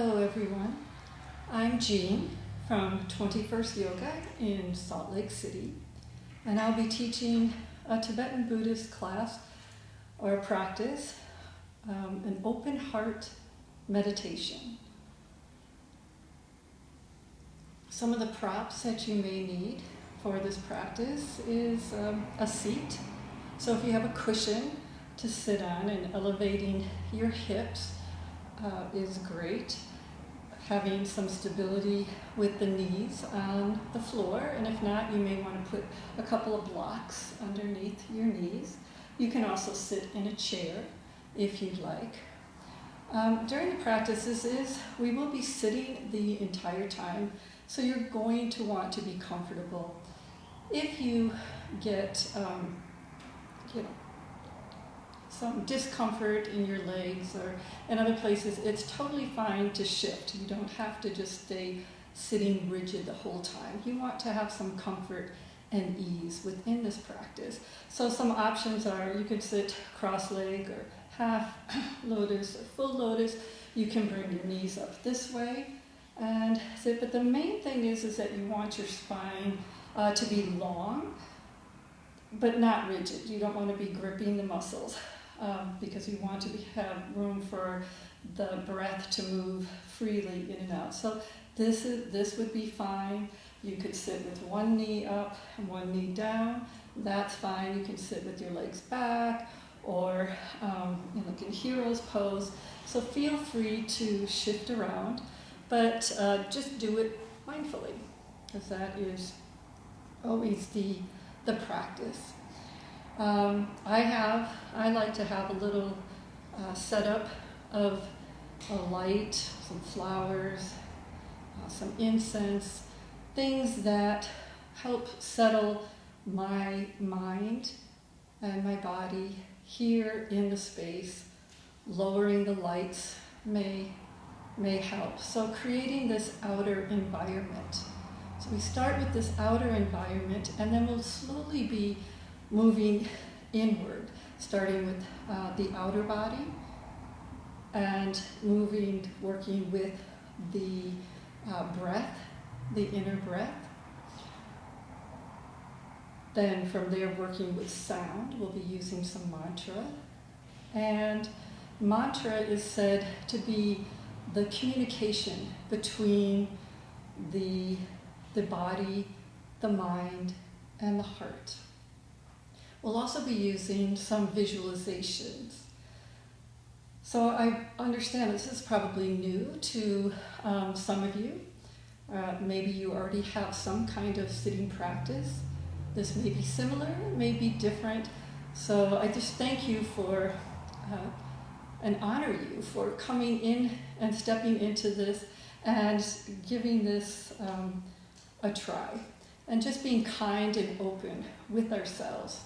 Hello everyone, I'm Jean from 21st Yoga in Salt Lake City, and I'll be teaching a Tibetan Buddhist class or practice, an open heart meditation. Some of the props that you may need for this practice is a seat. So if you have a cushion to sit on, and elevating your hips is great. Having some stability with the knees on the floor, and if not, you may want to put a couple of blocks underneath your knees. You can also sit in a chair if you'd like. During the practices, we will be sitting the entire time, so you're going to want to be comfortable. If you get some discomfort in your legs or in other places, it's totally fine to shift. You don't have to just stay sitting rigid the whole time. You want to have some comfort and ease within this practice. So some options are you could sit cross-leg or half lotus or full lotus. You can bring your knees up this way and sit. But the main thing is that you want your spine to be long, but not rigid. You don't want to be gripping the muscles. Because you want to have room for the breath to move freely in and out. So this would be fine. You could sit with one knee up and one knee down. That's fine. You can sit with your legs back or like in hero's pose. So feel free to shift around, but just do it mindfully, because that is always the practice. I like to have a little setup of a light, some flowers, some incense, things that help settle my mind and my body here in the space. Lowering the lights may help. So creating this outer environment. So we start with this outer environment, and then we'll slowly be moving inward, starting with the outer body and working with the breath, the inner breath. Then from there, working with sound, we'll be using some mantra. And mantra is said to be the communication between the body, the mind, and the heart. We'll also be using some visualizations. So I understand this is probably new to some of you. Maybe you already have some kind of sitting practice. This may be similar, may be different. So I just thank you for and honor you for coming in and stepping into this and giving this a try. And just being kind and open with ourselves.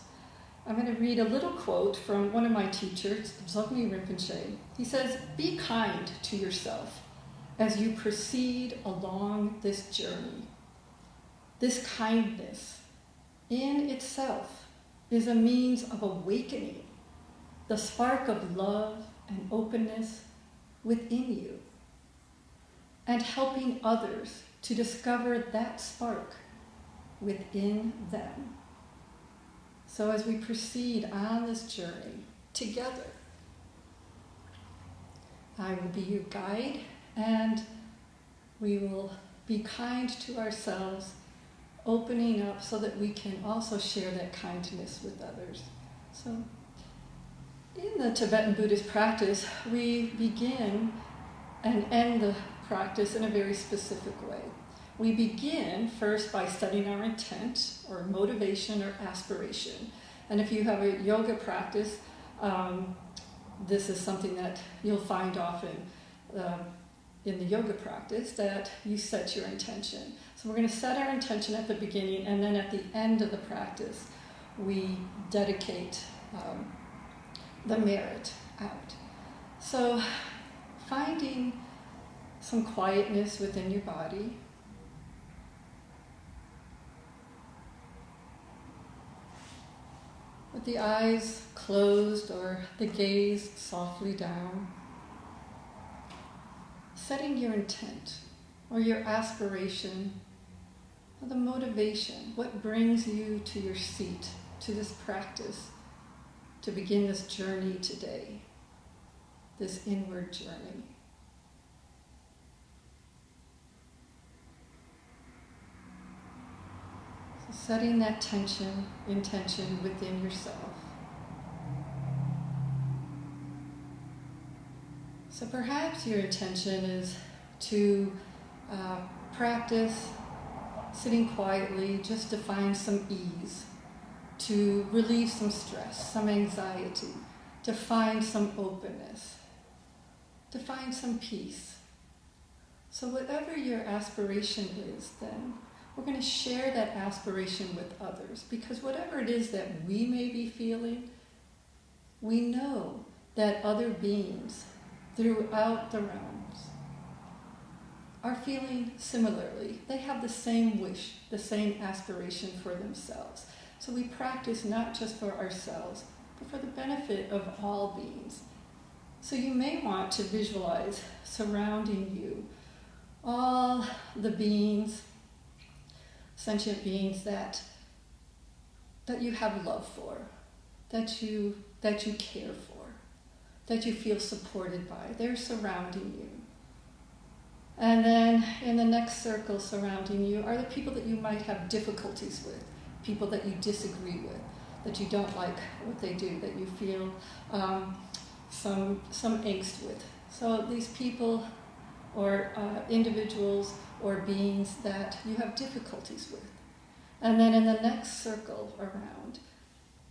I'm going to read a little quote from one of my teachers, Dzogchen Rinpoche. He says, "Be kind to yourself as you proceed along this journey. This kindness in itself is a means of awakening the spark of love and openness within you and helping others to discover that spark within them." So as we proceed on this journey together, I will be your guide, and we will be kind to ourselves, opening up so that we can also share that kindness with others. So in the Tibetan Buddhist practice, we begin and end the practice in a very specific way. We begin first by setting our intent or motivation or aspiration. And if you have a yoga practice, this is something that you'll find often in the yoga practice, that you set your intention. So we're going to set our intention at the beginning, and then at the end of the practice, we dedicate the merit out. So finding some quietness within your body. With the eyes closed or the gaze softly down. setting your intent or your aspiration, or the motivation, what brings you to your seat, to this practice, to begin this journey today, this inward journey. So setting that intention within yourself. So perhaps your intention is to practice sitting quietly just to find some ease, to relieve some stress, some anxiety, to find some openness, to find some peace. So whatever your aspiration is, then we're going to share that aspiration with others, because whatever it is that we may be feeling, we know that other beings throughout the realms are feeling similarly. They have the same wish, the same aspiration for themselves. So we practice not just for ourselves, but for the benefit of all beings. So you may want to visualize surrounding you all the beings, sentient beings that you have love for, that you care for, that you feel supported by. They're surrounding you. And then in the next circle surrounding you are the people that you might have difficulties with, people that you disagree with, that you don't like what they do, that you feel some angst with. So these people or individuals or beings that you have difficulties with. And then in the next circle around,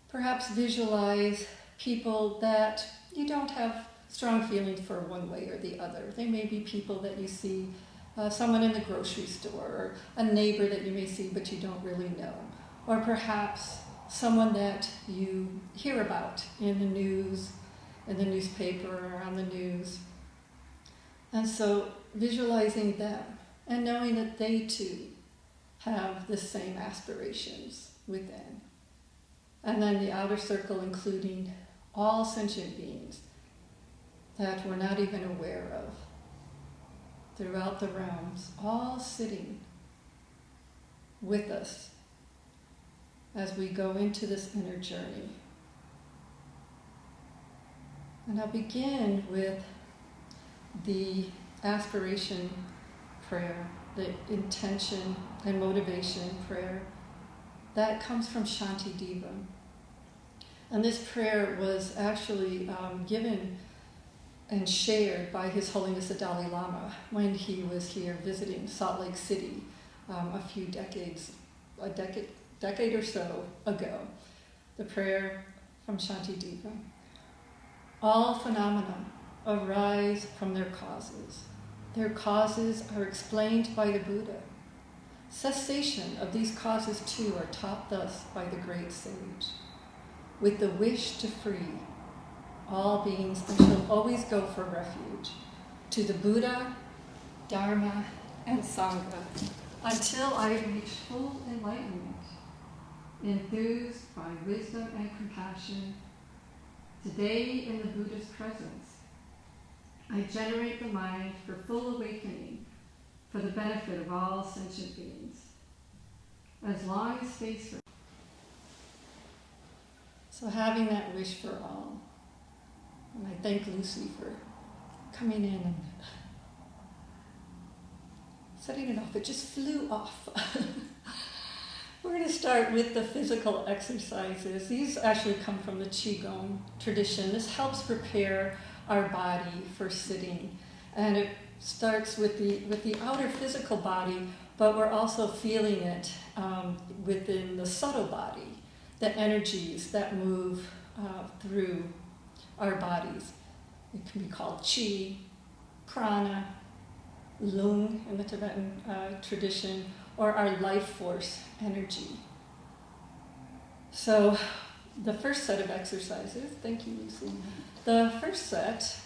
perhaps visualize people that you don't have strong feelings for one way or the other. They may be people that you see, someone in the grocery store, or a neighbor that you may see but you don't really know. Or perhaps someone that you hear about in the news, in the newspaper or on the news. And so visualizing them and knowing that they too have the same aspirations within. And then the outer circle including all sentient beings that we're not even aware of throughout the realms, all sitting with us as we go into this inner journey. And I'll begin with the aspiration prayer, the intention and motivation prayer that comes from Shanti Deva. And this prayer was actually given and shared by His Holiness the Dalai Lama when he was here visiting Salt Lake City a decade or so ago. The prayer from Shanti Deva. All phenomena arise from their causes. Their causes are explained by the Buddha. Cessation of these causes too are taught thus by the great sage. With the wish to free all beings, I shall always go for refuge to the Buddha, Dharma, and Sangha until I reach full enlightenment, enthused by wisdom and compassion. Today, in the Buddha's presence, I generate the mind for full awakening for the benefit of all sentient beings. As long as space for. So having that wish for all. And I thank Lucy for coming in and setting it off. It just flew off. We're going to start with the physical exercises. These actually come from the Qigong tradition. This helps prepare our body for sitting. And it starts with the outer physical body, but we're also feeling it within the subtle body, the energies that move through our bodies. It can be called qi, prana, lung in the Tibetan tradition, or our life force energy. So the first set of exercises, thank you, Lucy. The first set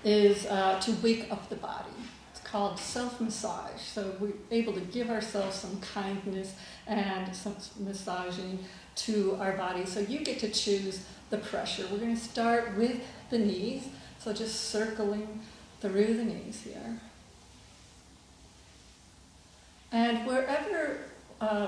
is to wake up the body. It's called self-massage. So we're able to give ourselves some kindness and some massaging to our body. So you get to choose the pressure. We're going to start with the knees. So just circling through the knees here. And wherever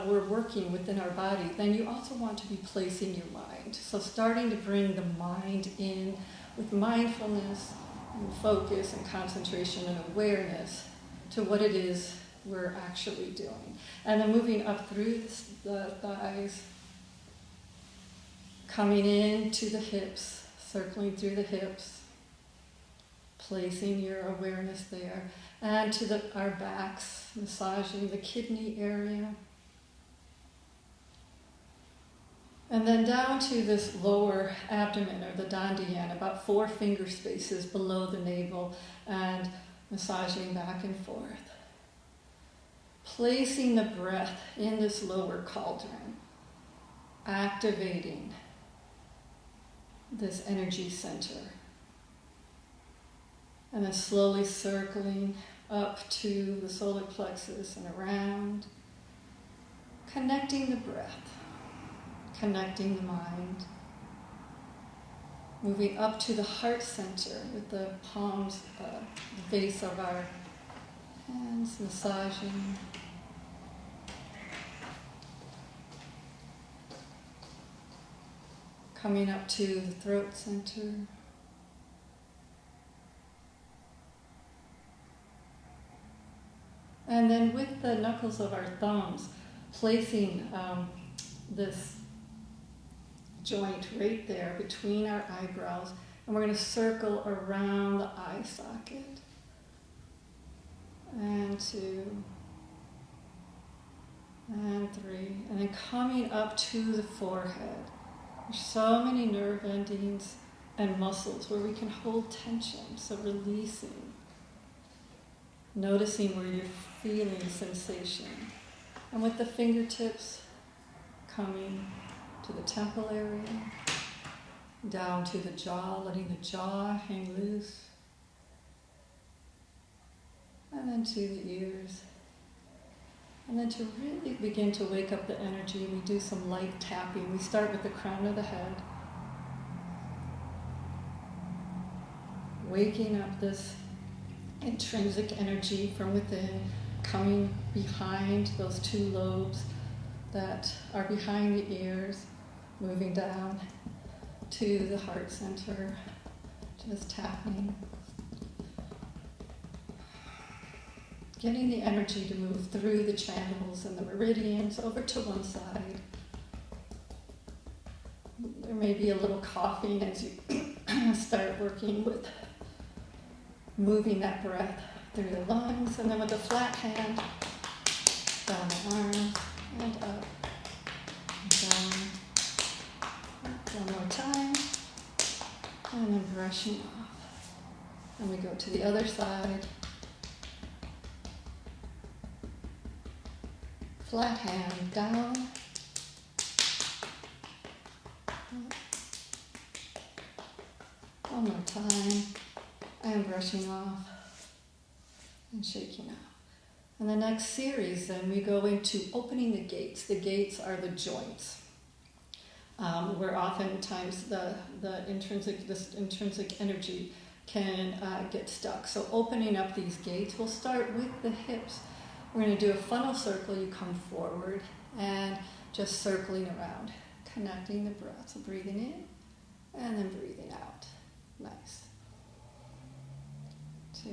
we're working within our body, then you also want to be placing your mind. So starting to bring the mind in with mindfulness and focus and concentration and awareness to what it is we're actually doing. And then moving up through the thighs, coming into the hips, circling through the hips, placing your awareness there, and to our backs, massaging the kidney area. And then down to this lower abdomen, or the dantian, about 4 finger spaces below the navel, and massaging back and forth. Placing the breath in this lower cauldron, activating this energy center. And then slowly circling up to the solar plexus and around, connecting the breath, connecting the mind, moving up to the heart center with the palms, the base of our hands, massaging. Coming up to the throat center. And then with the knuckles of our thumbs, placing this joint right there between our eyebrows, and we're going to circle around the eye socket. And 2, and 3, and then coming up to the forehead. There's so many nerve endings and muscles where we can hold tension, so releasing. Noticing where you're feeling sensation. And with the fingertips coming to the temple area, down to the jaw, letting the jaw hang loose. And then to the ears. And then to really begin to wake up the energy, we do some light tapping. We start with the crown of the head. Waking up this intrinsic energy from within, coming behind those 2 lobes that are behind the ears, moving down to the heart center, just tapping. Getting the energy to move through the channels and the meridians over to one side. There may be a little coughing as you start working with moving that breath through the lungs, and then with a flat hand, down the arms, and up, and down. One more time, and then brushing off. And we go to the other side. Flat hand down. One more time. And brushing off and shaking out. And the next series, then we go into opening the gates. The gates are the joints, where oftentimes this intrinsic energy can get stuck. So opening up these gates, we'll start with the hips. We're going to do a funnel circle. You come forward and just circling around, connecting the breath. So breathing in and then breathing out. Nice. 2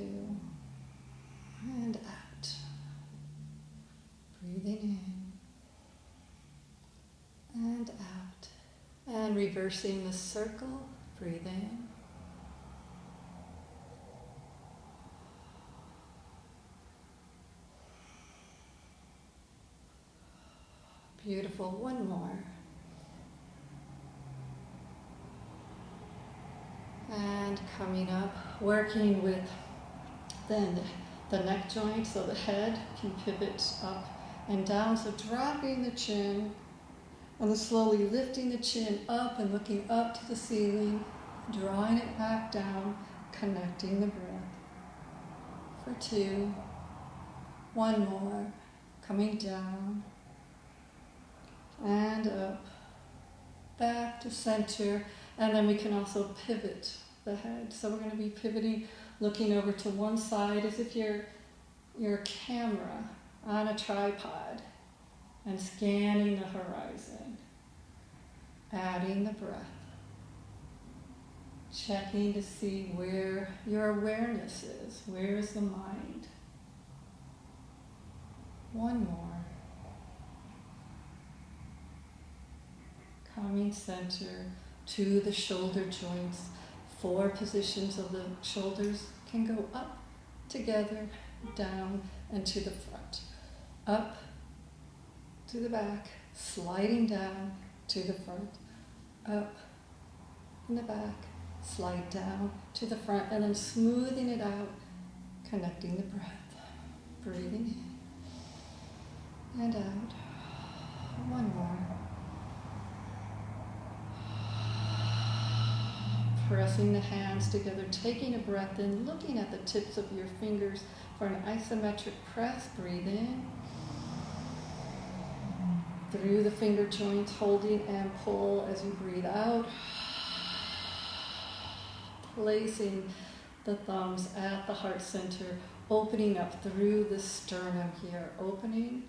and out. Breathing in and out. And reversing the circle. Breathe in. Beautiful. One more. And coming up, working with then the neck joint, so the head can pivot up and down. So dropping the chin, and then slowly lifting the chin up and looking up to the ceiling, drawing it back down, connecting the breath. For 2. One more. Coming down and up, back to center, and then we can also pivot the head. So we're going to be pivoting looking over to one side as if you're a camera on a tripod and scanning the horizon, adding the breath, checking to see where your awareness is, where is the mind. One more. Coming center to the shoulder joints. 4 positions of the shoulders can go up, together, down, and to the front. Up, to the back, sliding down, to the front. Up, in the back, slide down, to the front, and then smoothing it out, connecting the breath. Breathing in and out. One more. Pressing the hands together, taking a breath in, looking at the tips of your fingers for an isometric press. Breathe in. Through the finger joints, holding and pull as you breathe out. Placing the thumbs at the heart center, opening up through the sternum here. Opening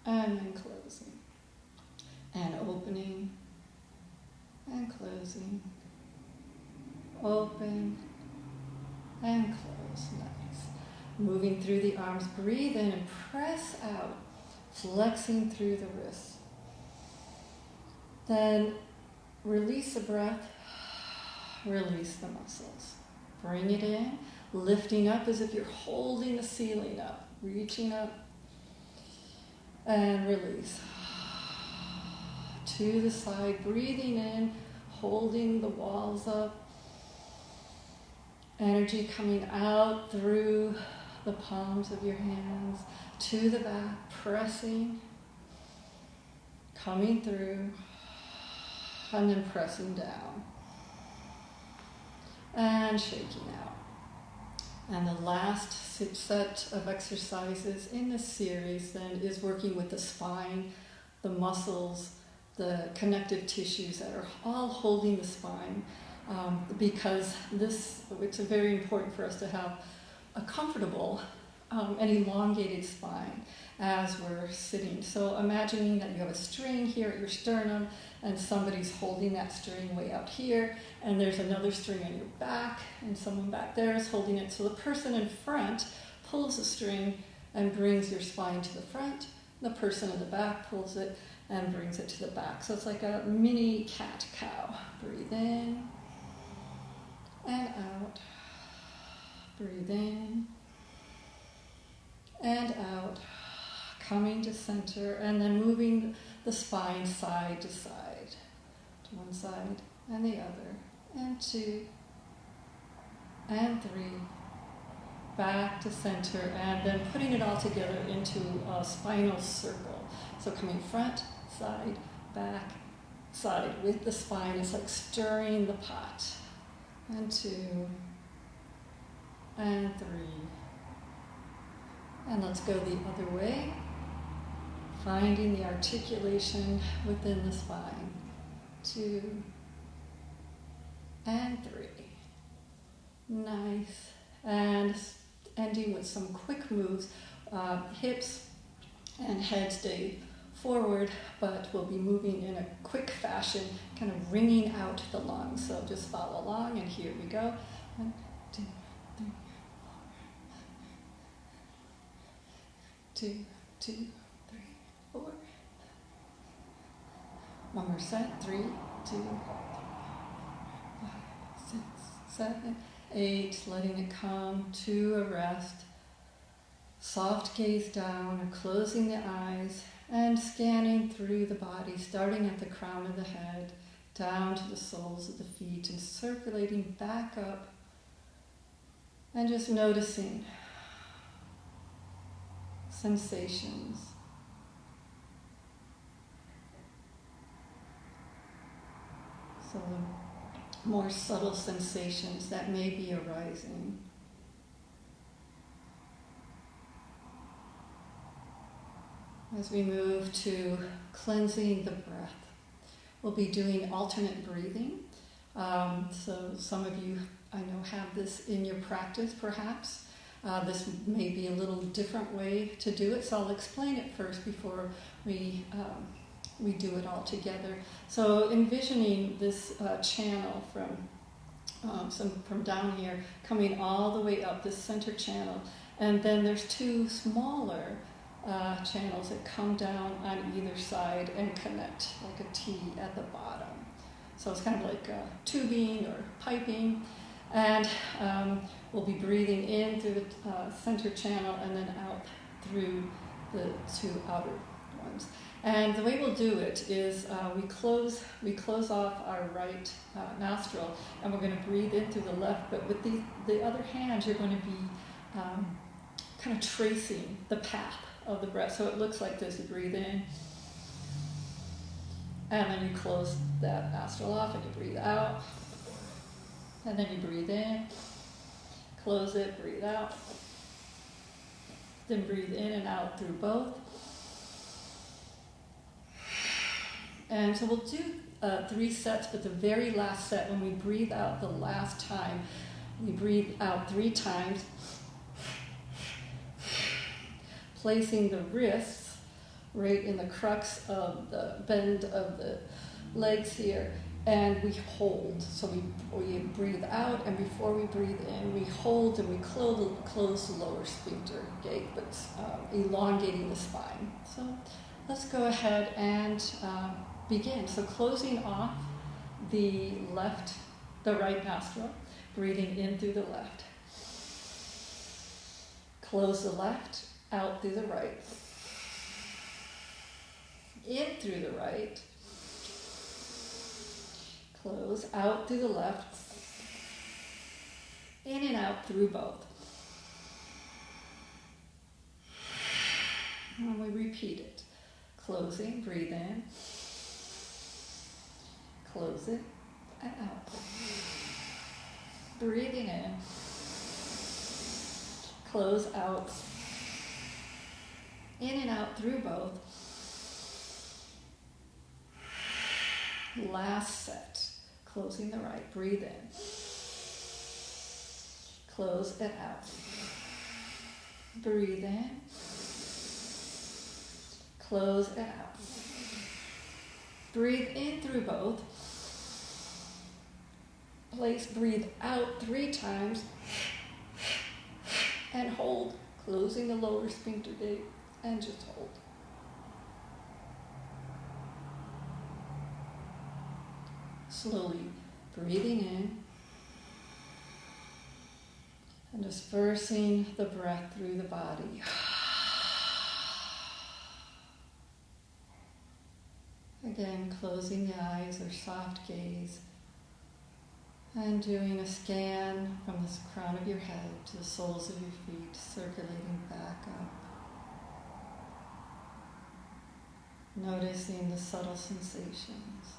and then closing. And opening and closing. Open and close. Nice. Moving through the arms, breathe in and press out, flexing through the wrists. Then release the breath, release the muscles. Bring it in, lifting up as if you're holding the ceiling up, reaching up, and release. To the side, breathing in, holding the walls up. Energy coming out through the palms of your hands, to the back, pressing, coming through, and then pressing down, and shaking out. And the last set of exercises in this series then is working with the spine, the muscles, the connective tissues that are all holding the spine. Because it's very important for us to have a comfortable and elongated spine as we're sitting. So imagining that you have a string here at your sternum and somebody's holding that string way out here, and there's another string on your back and someone back there is holding it. So the person in front pulls the string and brings your spine to the front. The person in the back pulls it and brings it to the back. So it's like a mini cat-cow. Breathe in. And out. Breathe in and out. Coming to center and then moving the spine side to side. To one side and the other. And 2 and 3. Back to center and then putting it all together into a spinal circle. So coming front, side, back, side with the spine. It's like stirring the pot. And 2, and 3. And let's go the other way, finding the articulation within the spine. 2, and 3. Nice. And ending with some quick moves. Hips and head stay forward, but we'll be moving in a quick fashion, kind of wringing out the lungs. So just follow along, and here we go. 1, 2, 3, 4. 2, 2, 3, 4. One more set. 3, 2, 5, 6, 7, 8. Letting it come to a rest. Soft gaze down, closing the eyes, and scanning through the body, starting at the crown of the head, down to the soles of the feet, and circulating back up, and just noticing sensations. So the more subtle sensations that may be arising. As we move to cleansing the breath, we'll be doing alternate breathing. So some of you I know have this in your practice perhaps. This may be a little different way to do it, so I'll explain it first before we do it all together. So envisioning this channel from down here coming all the way up this center channel, and then there's two smaller channels that come down on either side and connect like a T at the bottom. So it's kind of like tubing or piping, and we'll be breathing in through the center channel and then out through the two outer ones. And the way we'll do it is we close off our right nostril, and we're going to breathe in through the left, but with the other hand you're going to be kind of tracing the path of the breath. So it looks like this. You breathe in, and then you close that nostril off and you breathe out, and then you breathe in, close it, breathe out, then breathe in and out through both. And so we'll do 3 sets, but the very last set, when we breathe out the last time, we breathe out 3 times, placing the wrists right in the crux of the bend of the legs here, and we hold. So we breathe out, and before we breathe in, we hold and we close the lower sphincter gate, but elongating the spine. So let's go ahead and begin. So closing off the right nostril, breathing in through the left. Close the left, out through the right. In through the right. Close, out through the left. In and out through both. And we repeat it. Closing, breathe in. Close it and out. Breathing in. Close out. In and out through both. Last set. Closing the right. Breathe in. Close it out. Breathe in. Close it out. Breathe in through both. Breathe out 3 times. And hold, closing the lower sphincter gate, and just hold. Slowly breathing in and dispersing the breath through the body. Again, closing the eyes or soft gaze and doing a scan from the crown of your head to the soles of your feet, circulating back up. Noticing the subtle sensations.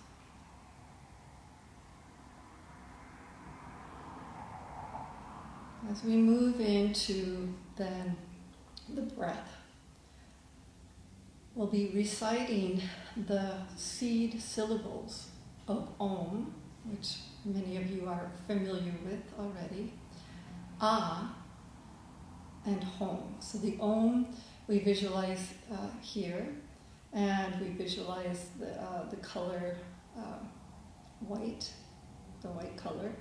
As we move into then the breath, we'll be reciting the seed syllables of Om, which many of you are familiar with already, Ah, and Hom. So the Om we visualize here, and we visualize the color white, the white color.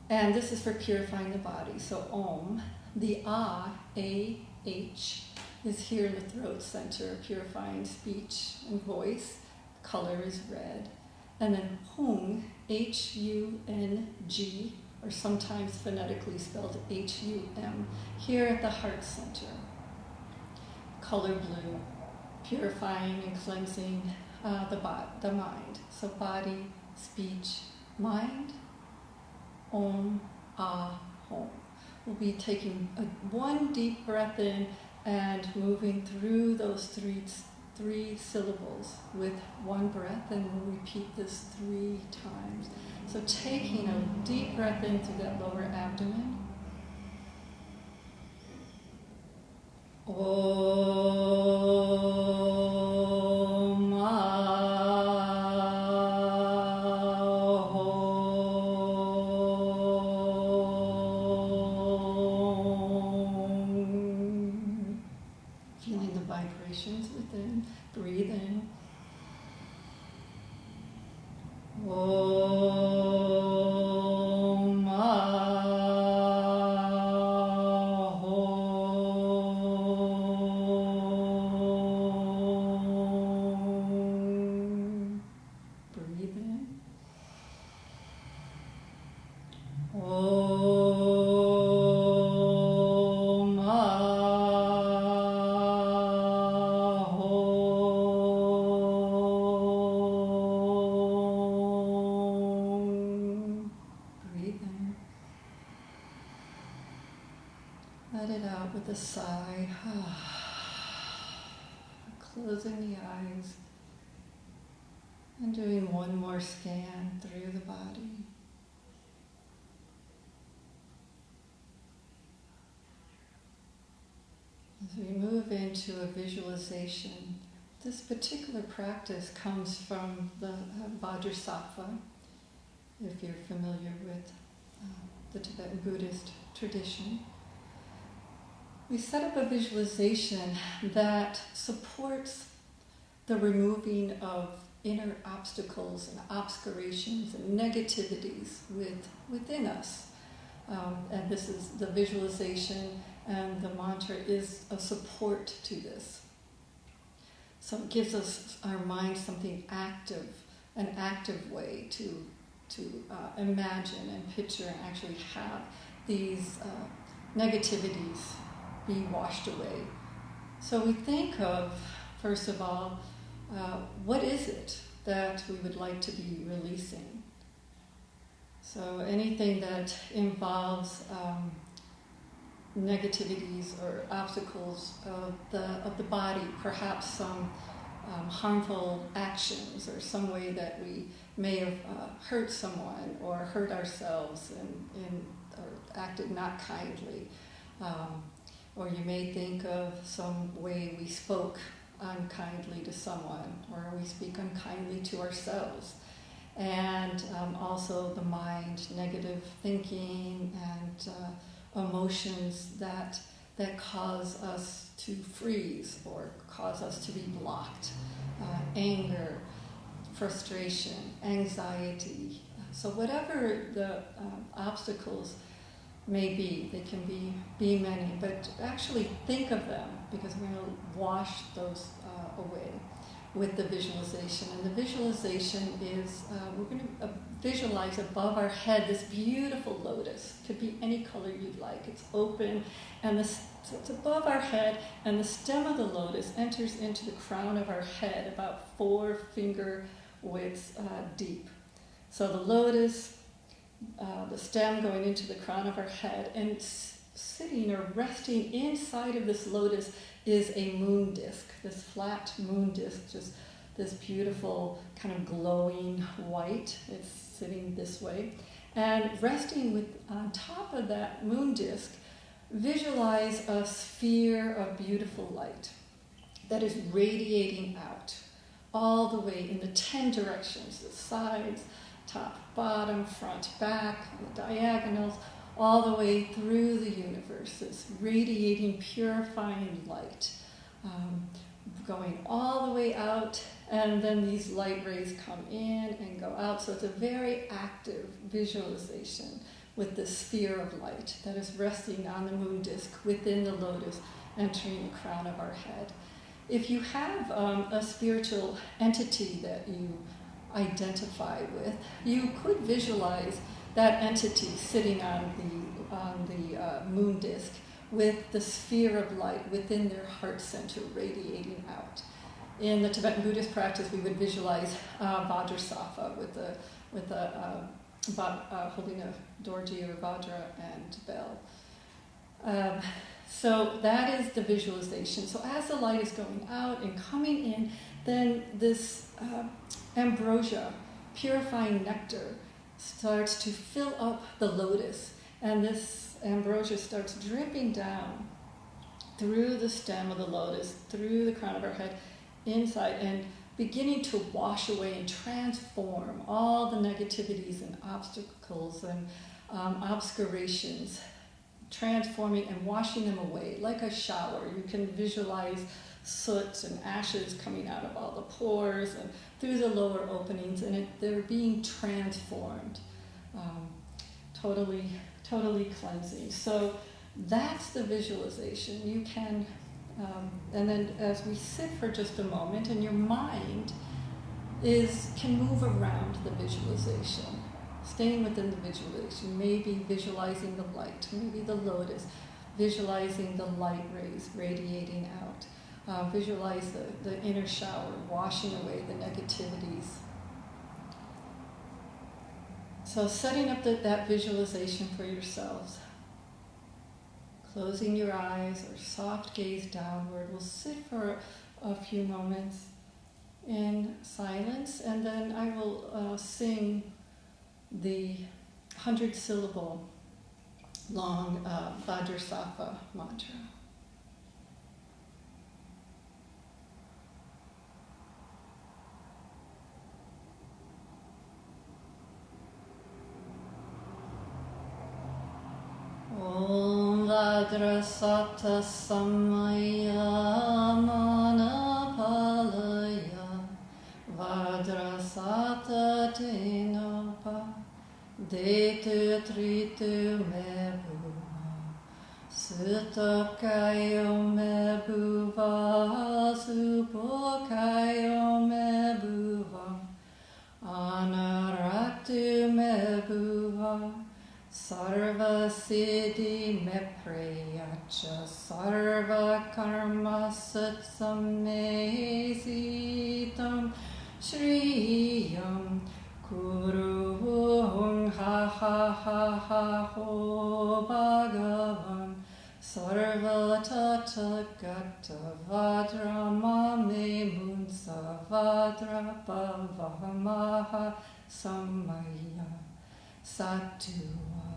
And this is for purifying the body. So Om, the Ah, A-H, is here in the throat center, purifying speech and voice. Color is red. And then Hung, H-U-N-G, or sometimes phonetically spelled H-U-M, here at the heart center. Color blue, purifying and cleansing the mind. So body, speech, mind. Om, Ah, Hom. We'll be taking one deep breath in and moving through those three syllables with one breath, and we'll repeat this 3 times. So taking a deep breath in through that lower abdomen. Om, Ah, Hom. Om Ahom. Breathe in. Om Ahom. Breathe in. Let it out with a sigh. Closing the eyes and doing one more scan through the body. As we move into a visualization, this particular practice comes from the Vajrasattva, if you're familiar with the Tibetan Buddhist tradition. We set up a visualization that supports the removing of inner obstacles and obscurations and negativities within us. And this is the visualization, and the mantra is a support to this. So it gives us, our mind, something active, an active way to imagine and picture and actually have these negativities be washed away. So we think of, first of all, what is it that we would like to be releasing? So anything that involves negativities or obstacles of the body, perhaps some harmful actions or some way that we may have hurt someone or hurt ourselves or acted not kindly. Or you may think of some way we spoke unkindly to someone, or we speak unkindly to ourselves. And also the mind, negative thinking and emotions that cause us to freeze or cause us to be blocked. Anger, frustration, anxiety. So whatever the obstacles may be, they can be many, but actually think of them, because we're going to wash those away with the visualization. And the visualization is, we're going to visualize above our head this beautiful lotus. It could be any color you'd like. It's open, and so it's above our head, and the stem of the lotus enters into the crown of our head, about 4 finger widths deep. So the lotus, the stem going into the crown of our head, and sitting or resting inside of this lotus is a moon disc, this flat moon disc, just this beautiful kind of glowing white. It's sitting this way. And resting on top of that moon disc, visualize a sphere of beautiful light that is radiating out all the way in the 10 directions, the sides, top, bottom, front, back, on the diagonals, all the way through the universe, this radiating, purifying light, going all the way out, and then these light rays come in and go out. So it's a very active visualization with this sphere of light that is resting on the moon disc within the lotus, entering the crown of our head. If you have a spiritual entity that you identify with, you could visualize that entity sitting on the moon disc with the sphere of light within their heart center radiating out. In the Tibetan Buddhist practice, we would visualize Vajrasattva holding a dorji or vajra and bell. So that is the visualization. So as the light is going out and coming in, then this ambrosia, purifying nectar, starts to fill up the lotus, and this ambrosia starts dripping down through the stem of the lotus, through the crown of our head, inside, and beginning to wash away and transform all the negativities and obstacles and obscurations transforming and washing them away like a shower. You can visualize soot and ashes coming out of all the pores and through the lower openings, and they're being transformed, totally cleansing. So that's the visualization. You can, and then as we sit for just a moment, and your mind can move around the visualization, staying within the visualization, maybe visualizing the light, maybe the lotus, visualizing the light rays radiating out. Visualize the inner shower, washing away the negativities. So setting up that visualization for yourselves. Closing your eyes or soft gaze downward. We'll sit for a few moments in silence, and then I will sing the 100-syllable long Vajrasattva mantra. Om Vajrasattva Samaya Manapalaya Vajrasattva Tenopa Detu Tritu Mebuva Sutakayo Mebuva Supokayo Mebuva Anaraktu Mebuva Sarva Siddhi Mepreyacha Sarva Karma Satsamesitam Shriyam Kuruhung Ha Ha Ha Ha Ho Bhagavan Sarva Tata Gata Vajramame Munsa Vajra Bhavamaha Samaya Satua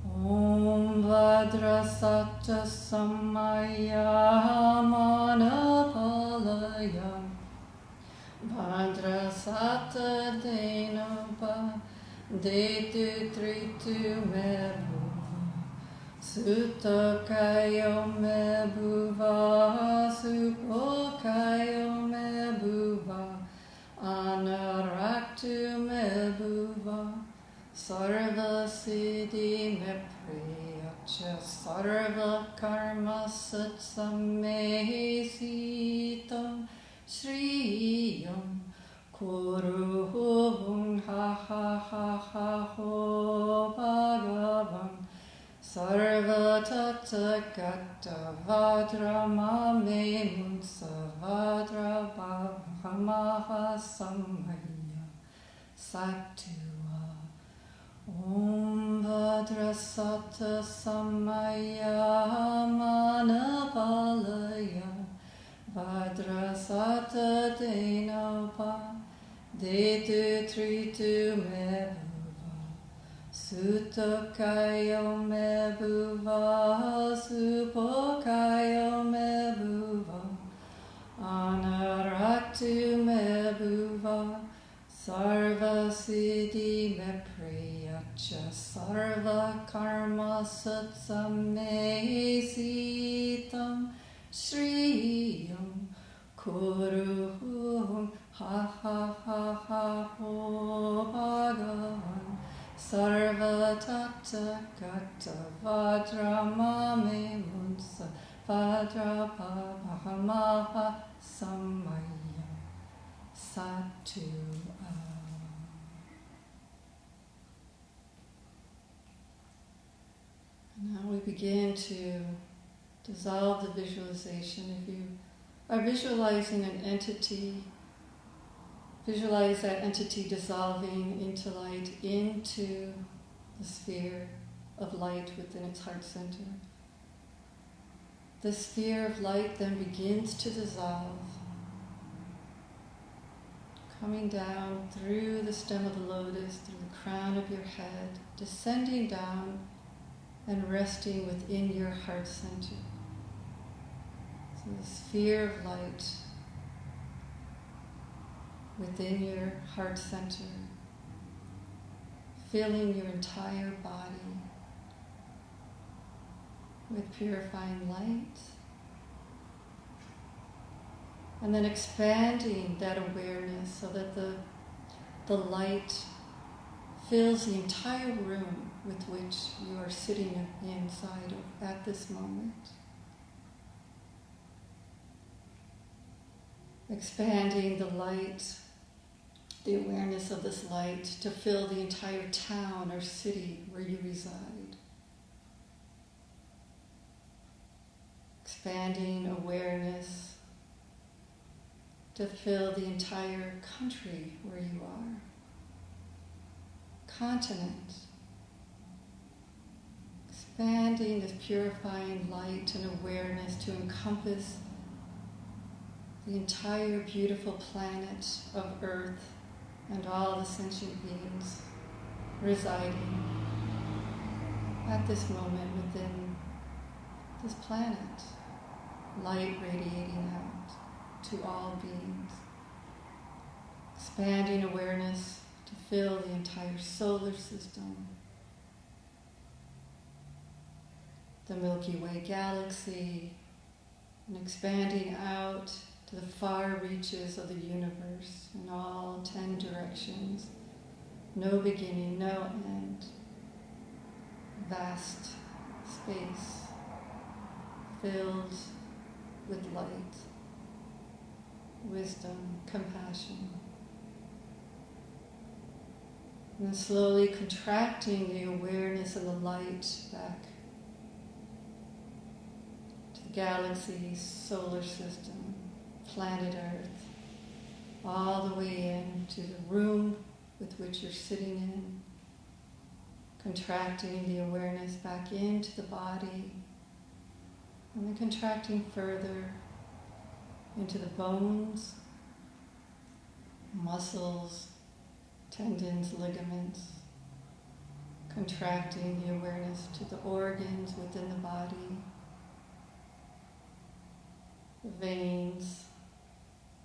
Om Vajrasattva Samaya Manapalaya Vajrasattva Denopa Detu Tritu Mebuva Sutakayo Mebuva Supokayo Mebuva Anaraktu Mebuva Sarva Siddhi Mepreyacha Sarva Karma Satsamesitam Shriyam Kuruhung Ha Ha Ha Ha Ho Bhagavan Sarva Tata Gata Vajramame Munsa Vajra Bhavamaha Samaya Satu Om Vajrasattva Samaya Manapalaya Vajrasattva Denopa Detu Tritu Mebuva Sutakayo Mebuva Supokayo Mebuva Anaraktu Mebuva Sarva Siddhi Mepreyacha Sarva Karma Satsamesitam Shriyam Kuruhum Ha Ha Ha Ha Ho Bhagavan Sarva Tata Gata Vajramame Munsa Vajra Bhavamaha Samaya Satu. Now we begin to dissolve the visualization. If you are visualizing an entity, visualize that entity dissolving into light, into the sphere of light within its heart center. The sphere of light then begins to dissolve, coming down through the stem of the lotus, through the crown of your head, descending down and resting within your heart center. So the sphere of light within your heart center, filling your entire body, with purifying light. And then expanding that awareness so that the light fills the entire room with which you are sitting inside of at this moment. Expanding the light, the awareness of this light to fill the entire town or city where you reside. Expanding awareness to fill the entire country where you are. Continent. Expanding this purifying light and awareness to encompass the entire beautiful planet of Earth and all the sentient beings residing at this moment within this planet. Light radiating out to all beings. Expanding awareness to fill the entire solar system, the Milky Way galaxy, and expanding out to the far reaches of the universe in all 10 directions. No beginning, no end. Vast space filled with light, wisdom, compassion. And then slowly contracting the awareness of the light back to the galaxy, solar system, planet Earth, all the way into the room with which you're sitting in, contracting the awareness back into the body, and then contracting further into the bones, muscles, tendons, ligaments, contracting the awareness to the organs within the body, the veins,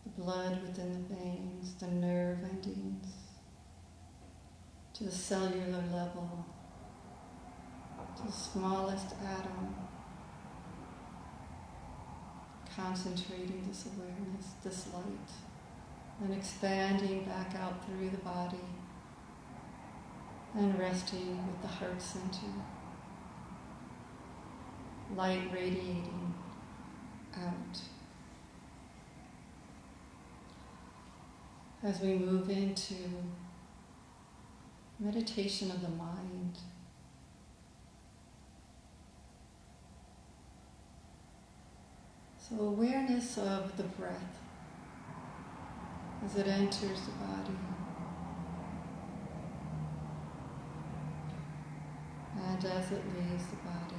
the blood within the veins, the nerve endings, to the cellular level, to the smallest atom, concentrating this awareness, this light, and expanding back out through the body and resting with the heart center. Light radiating out. As we move into meditation of the mind, so awareness of the breath as it enters the body and as it leaves the body.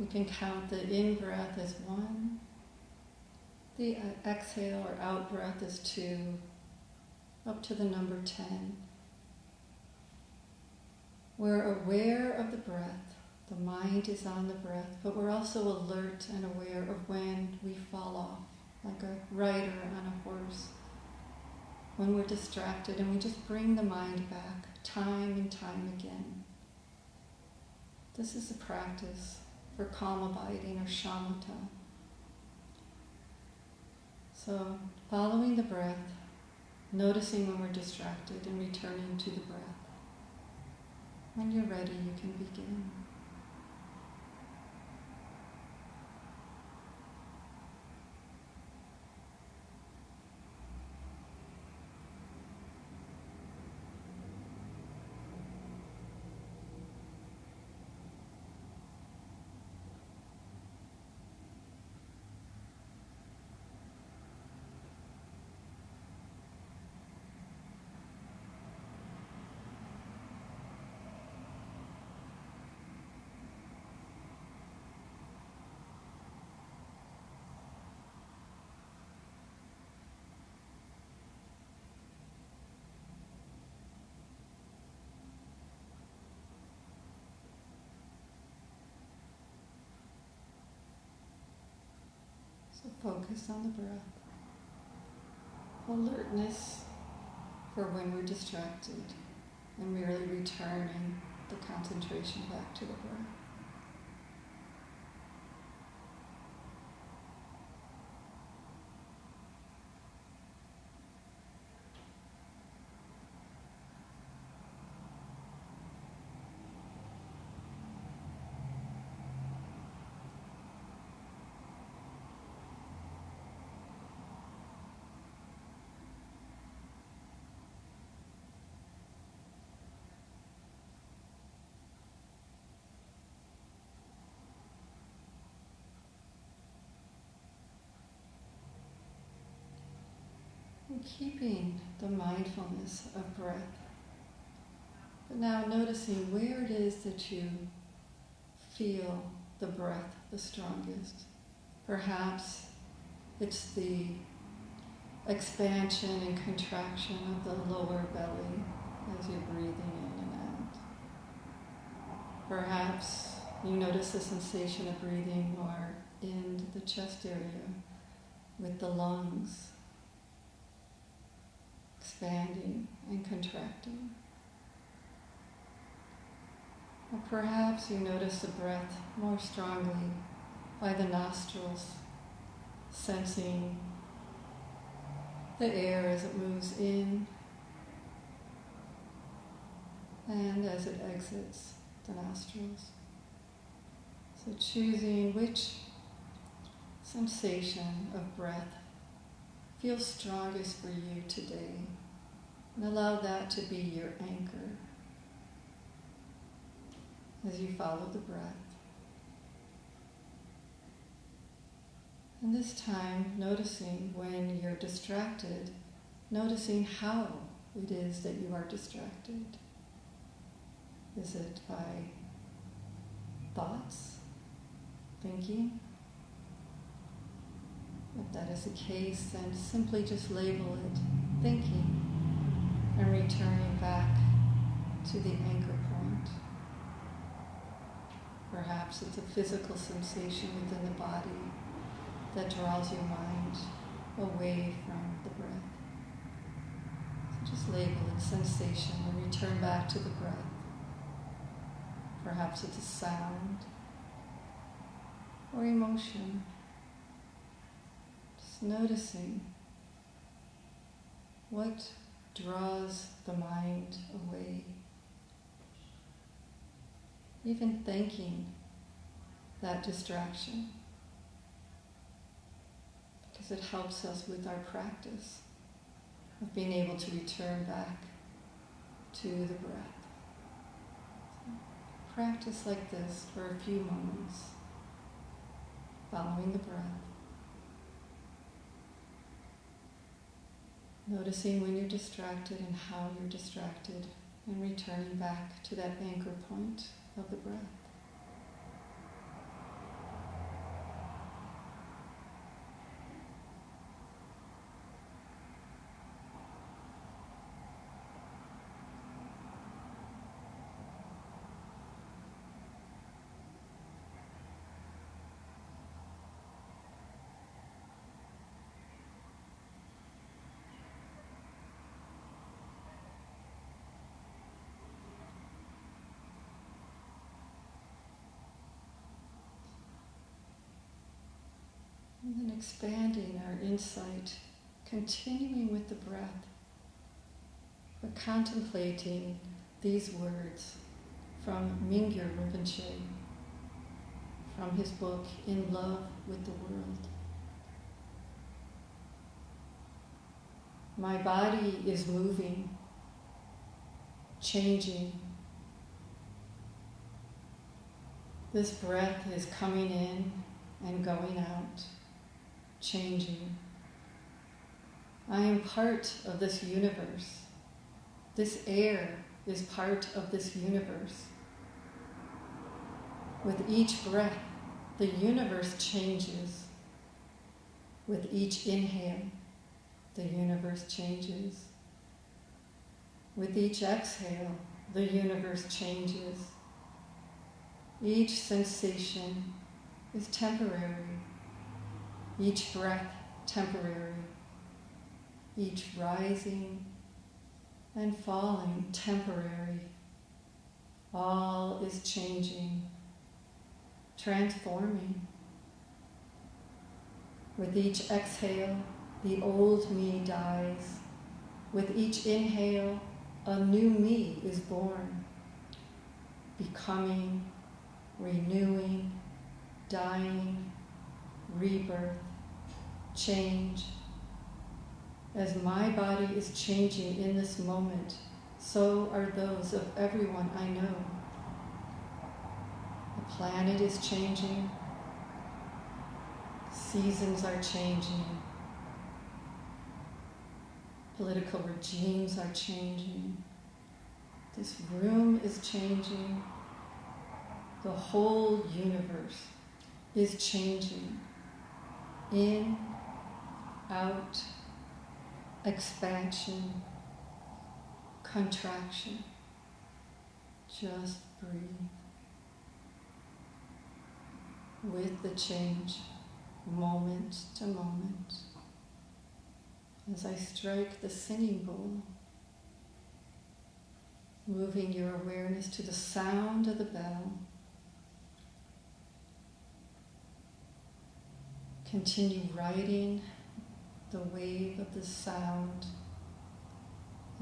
We can count the in-breath as 1, the exhale or out-breath as 2, up to the number 10. We're aware of the breath. The mind is on the breath, but we're also alert and aware of when we fall off, like a rider on a horse, when we're distracted, and we just bring the mind back time and time again. This is a practice for calm abiding or shamatha. So, following the breath, noticing when we're distracted and returning to the breath. When you're ready, you can begin. So focus on the breath. Alertness for when we're distracted. and merely returning the concentration back to the breath. And keeping the mindfulness of breath, but now noticing where it is that you feel the breath the strongest. Perhaps it's the expansion and contraction of the lower belly as you're breathing in and out. Perhaps you notice the sensation of breathing more in the chest area with the lungs expanding and contracting. Or perhaps you notice the breath more strongly by the nostrils, sensing the air as it moves in and as it exits the nostrils. So choosing which sensation of breath feels strongest for you today, and allow that to be your anchor as you follow the breath. And this time, noticing when you're distracted, noticing how it is that you are distracted. Is it by thoughts, thinking? If that is the case, then simply just label it thinking and returning back to the anchor point. Perhaps it's a physical sensation within the body that draws your mind away from the breath. So just label it sensation and return back to the breath. Perhaps it's a sound or emotion. Just noticing what draws the mind away. Even thanking that distraction, because it helps us with our practice of being able to return back to the breath. So practice like this for a few moments, following the breath. Noticing when you're distracted and how you're distracted, and returning back to that anchor point of the breath. And then expanding our insight, continuing with the breath, but contemplating these words from Mingyur Rinpoche, from his book, In Love with the World. My body is moving, changing. This breath is coming in and going out, changing. I am part of this universe. This air is part of this universe. With each breath, the universe changes. With each inhale, the universe changes. With each exhale, the universe changes. Each sensation is temporary. Each breath temporary. Each rising and falling, temporary. All is changing, transforming. With each exhale, the old me dies. With each inhale, a new me is born, becoming, renewing, dying, rebirth, change. As my body is changing in this moment, so are those of everyone I know. The planet is changing. Seasons are changing. Political regimes are changing. This room is changing. The whole universe is changing. In, out, expansion, contraction. Just breathe. With the change, moment to moment. As I strike the singing bowl, moving your awareness to the sound of the bell. Continue riding the wave of the sound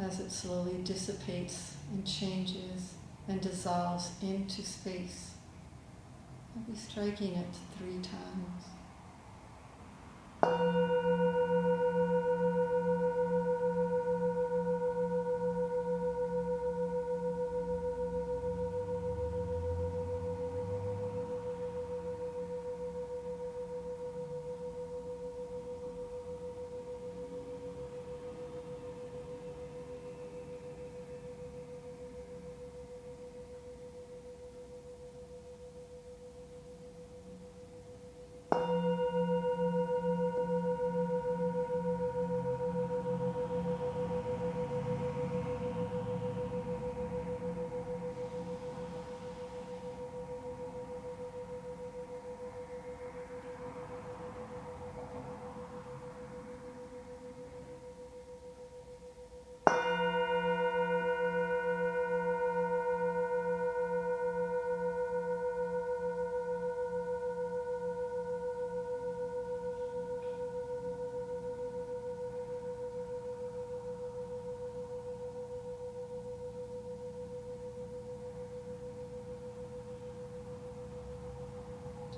as it slowly dissipates and changes and dissolves into space. I'll be striking it 3 times.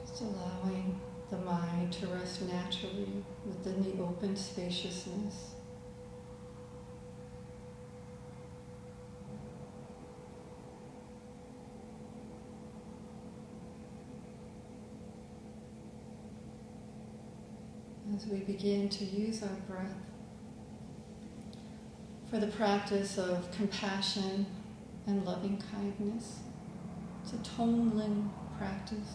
Just allowing the mind to rest naturally within the open spaciousness. As we begin to use our breath for the practice of compassion and loving kindness. It's a Tonglen practice.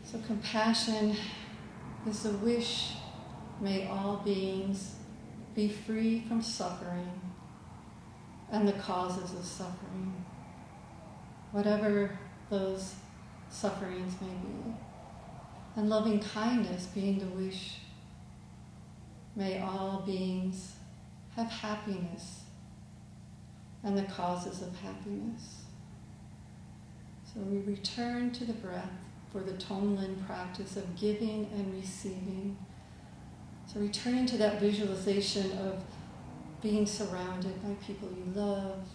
So compassion is the wish, may all beings be free from suffering and the causes of suffering, whatever those sufferings may be. And loving kindness being the wish, may all beings have happiness and the causes of happiness. So we return to the breath for the Tonglen practice of giving and receiving. So returning to that visualization of being surrounded by people you love,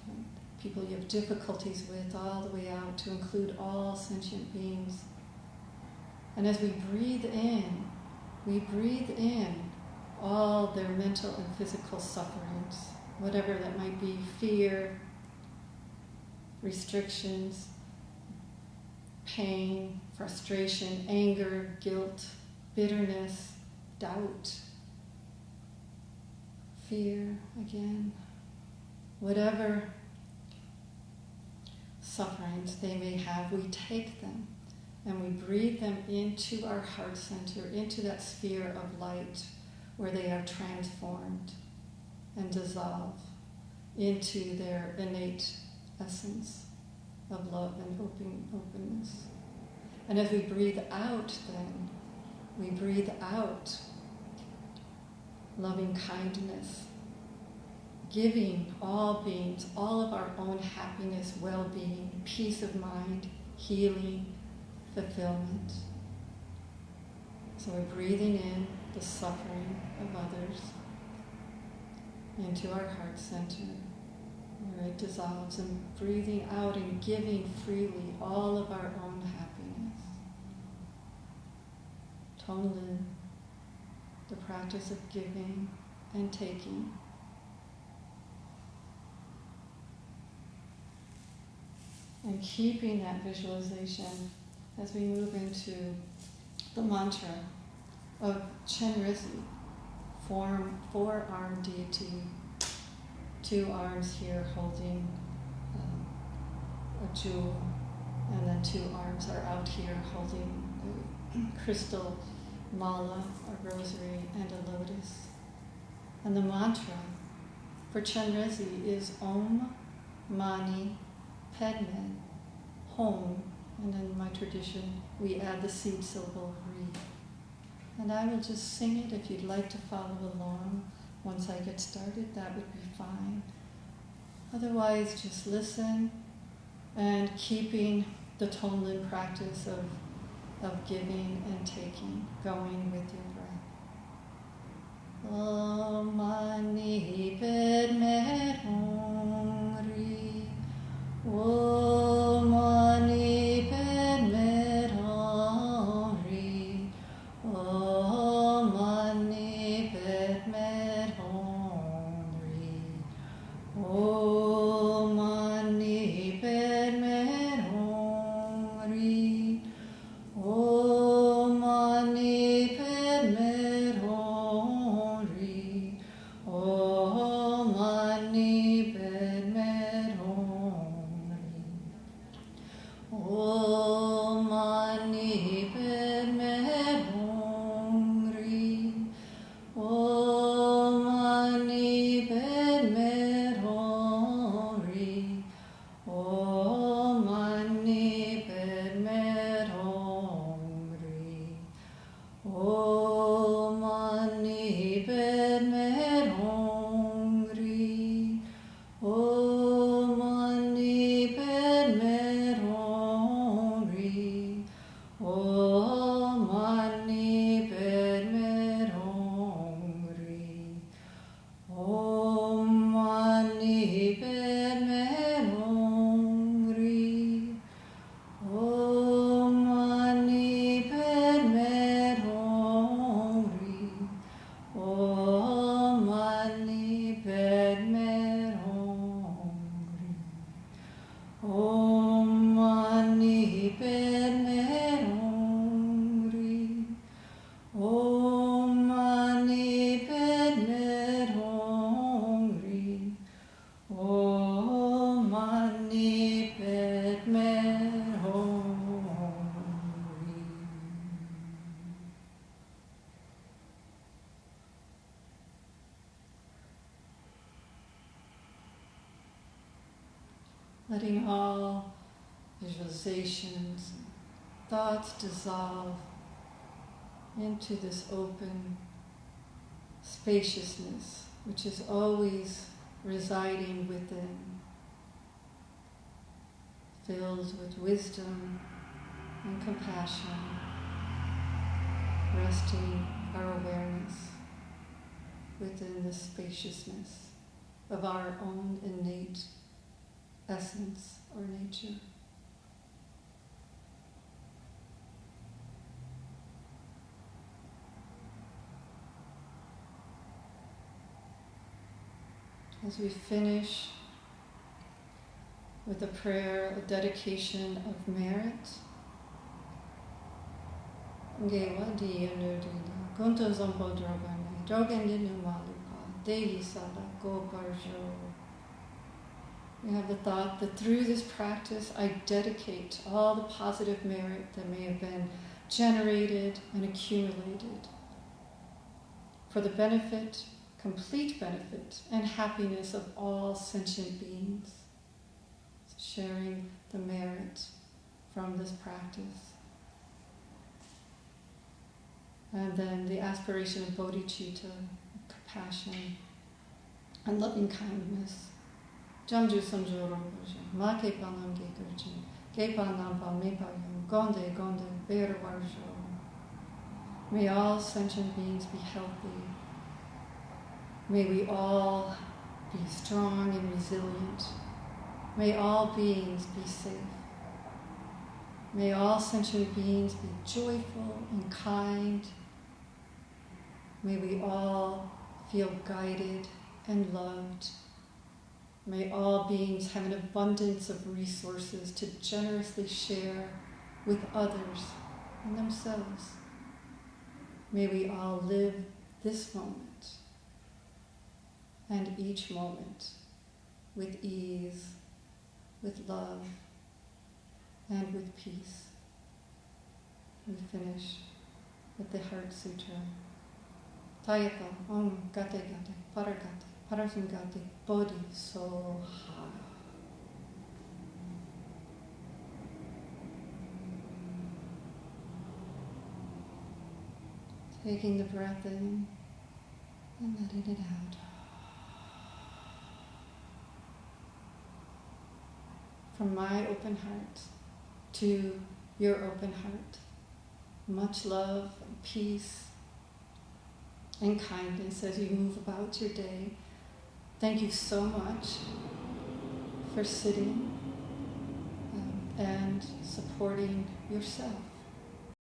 people you have difficulties with, all the way out to include all sentient beings. And as we breathe in all their mental and physical sufferings, whatever that might be, fear, restrictions, pain, frustration, anger, guilt, bitterness, doubt, fear, again, whatever sufferings they may have, we take them and we breathe them into our heart center, into that sphere of light where they are transformed and dissolve into their innate essence of love and openness. And as we breathe out then, we breathe out loving kindness, giving all beings, all of our own happiness, well-being, peace of mind, healing, fulfillment. So we're breathing in the suffering of others into our heart center, where it dissolves, and breathing out and giving freely all of our own happiness. Tonglen, the practice of giving and taking. And keeping that visualization as we move into the mantra of Chen Rizhi, four-armed deity, 2 arms here holding a jewel, and then 2 arms are out here holding a crystal mala, a rosary, and a lotus. And the mantra for Chen Rizhi is Om Mani Padme, home, and in my tradition we add the seed syllable Ri. And I will just sing it. If you'd like to follow along once I get started, that would be fine. Otherwise, just listen and keeping the Tonglen practice of giving and taking going with your breath. Om Mani Padme Hum Ri. Om Mani Padme Hum Ri. Om Mani Padme Hum Ri. Om Mani Padme Hum Ri. Om Mani Padme Hum Ri. Om Mani Padme Hum Ri. Om Mani Padme Hum Ri. Om Mani Padme Hum Ri. Om Mani Padme Hum Ri. Om Mani Padme Hum Ri. Om Mani Padme Hum Ri. Om Mani Padme Hum Ri. Om Mani Padme Hum Ri. Om Mani Padme Hum Ri. Om Mani Padme Hum Ri. Om Mani Padme Hum Ri. Om Mani Padme Hum Ri. Om Mani Padme Hum Ri. Letting all visualizations, thoughts dissolve into this open spaciousness, which is always residing within, filled with wisdom and compassion, resting our awareness within the spaciousness of our own innate essence or nature. As we finish with a prayer, a dedication of merit, Ngewa di Nudina, Gunto Zombo Drogane, Drogandinu Malupa, Dehi Sada, Go Barjo. We have the thought that through this practice I dedicate all the positive merit that may have been generated and accumulated for the benefit, complete benefit, and happiness of all sentient beings. So sharing the merit from this practice. And then the aspiration of bodhicitta, passion, and loving kindness. Jamju Samjo Rinpoche, Ma Kepanam Gekurji, Kepanam Pa Mepayam, Gonde Gonde, Bear Warsho. May all sentient beings be healthy. May we all be strong and resilient. May all beings be safe. May all sentient beings be joyful and kind. May we all feel guided and loved. May all beings have an abundance of resources to generously share with others and themselves. May we all live this moment and each moment with ease, with love, and with peace. We finish with the Heart Sutra. Tayaka Om Gate Gate Paragate Parasangate Bodhi Soha. Taking the breath in and letting it out. From my open heart to your open heart, much love and peace and kindness as you move about your day. Thank you so much for sitting and supporting yourself.